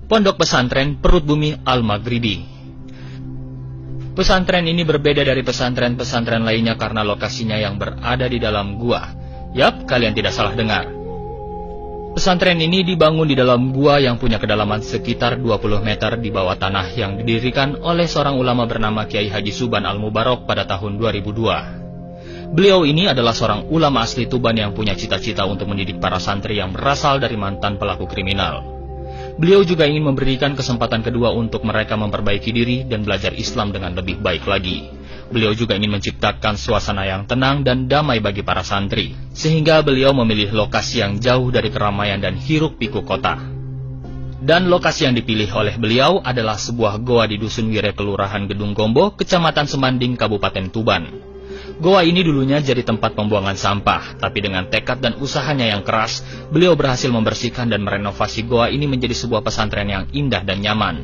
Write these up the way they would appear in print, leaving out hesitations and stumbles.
Pondok Pesantren Perut Bumi Al-Maghribi. Pesantren ini berbeda dari pesantren-pesantren lainnya karena lokasinya yang berada di dalam gua. Yap, kalian tidak salah dengar. Pesantren ini dibangun di dalam gua yang punya kedalaman sekitar 20 meter di bawah tanah yang didirikan oleh seorang ulama bernama Kiai Haji Suban Al-Mubarak pada tahun 2002. Beliau ini adalah seorang ulama asli Tuban yang punya cita-cita untuk mendidik para santri yang berasal dari mantan pelaku kriminal. Beliau juga ingin memberikan kesempatan kedua untuk mereka memperbaiki diri dan belajar Islam dengan lebih baik lagi. Beliau juga ingin menciptakan suasana yang tenang dan damai bagi para santri, sehingga beliau memilih lokasi yang jauh dari keramaian dan hiruk-pikuk kota. Dan lokasi yang dipilih oleh beliau adalah sebuah goa di Dusun Wire, Kelurahan Gedung Gombo, Kecamatan Semanding, Kabupaten Tuban. Goa ini dulunya jadi tempat pembuangan sampah, tapi dengan tekad dan usahanya yang keras, beliau berhasil membersihkan dan merenovasi goa ini menjadi sebuah pesantren yang indah dan nyaman.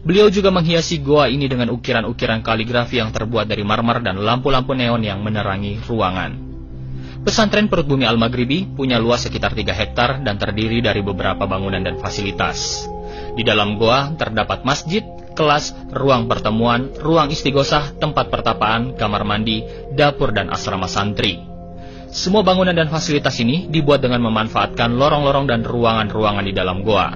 Beliau juga menghiasi goa ini dengan ukiran-ukiran kaligrafi yang terbuat dari marmer dan lampu-lampu neon yang menerangi ruangan. Pesantren Perut Bumi Al-Maghribi punya luas sekitar 3 hektar dan terdiri dari beberapa bangunan dan fasilitas. Di dalam goa terdapat masjid, kelas, ruang pertemuan, ruang istighosah, tempat pertapaan, kamar mandi, dapur, dan asrama santri. Semua bangunan dan fasilitas ini dibuat dengan memanfaatkan lorong-lorong dan ruangan-ruangan di dalam goa.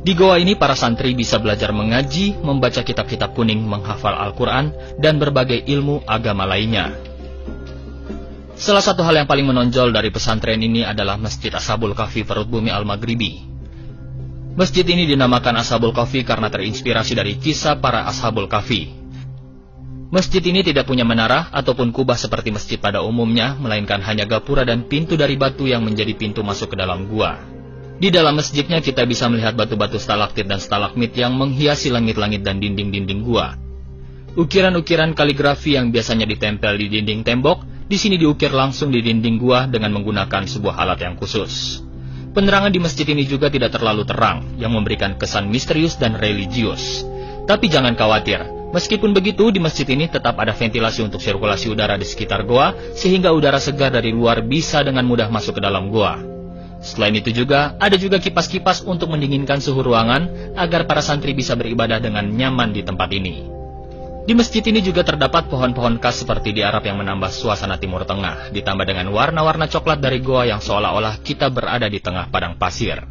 Di goa ini para santri bisa belajar mengaji, membaca kitab-kitab kuning, menghafal Al-Quran, dan berbagai ilmu agama lainnya. Salah satu hal yang paling menonjol dari pesantren ini adalah Masjid Ashabul Kahfi Perut Bumi Al-Maghribi. Masjid ini dinamakan Ashabul Kahfi karena terinspirasi dari kisah para Ashabul Kahfi. Masjid ini tidak punya menara ataupun kubah seperti masjid pada umumnya, melainkan hanya gapura dan pintu dari batu yang menjadi pintu masuk ke dalam gua. Di dalam masjidnya kita bisa melihat batu-batu stalaktit dan stalagmit yang menghiasi langit-langit dan dinding-dinding gua. Ukiran-ukiran kaligrafi yang biasanya ditempel di dinding tembok, di sini diukir langsung di dinding gua dengan menggunakan sebuah alat yang khusus. Penerangan di masjid ini juga tidak terlalu terang, yang memberikan kesan misterius dan religius. Tapi jangan khawatir, meskipun begitu di masjid ini tetap ada ventilasi untuk sirkulasi udara di sekitar goa, sehingga udara segar dari luar bisa dengan mudah masuk ke dalam goa. Selain itu juga, ada juga kipas-kipas untuk mendinginkan suhu ruangan, agar para santri bisa beribadah dengan nyaman di tempat ini. Di masjid ini juga terdapat pohon-pohon khas seperti di Arab yang menambah suasana Timur Tengah, ditambah dengan warna-warna coklat dari goa yang seolah-olah kita berada di tengah padang pasir.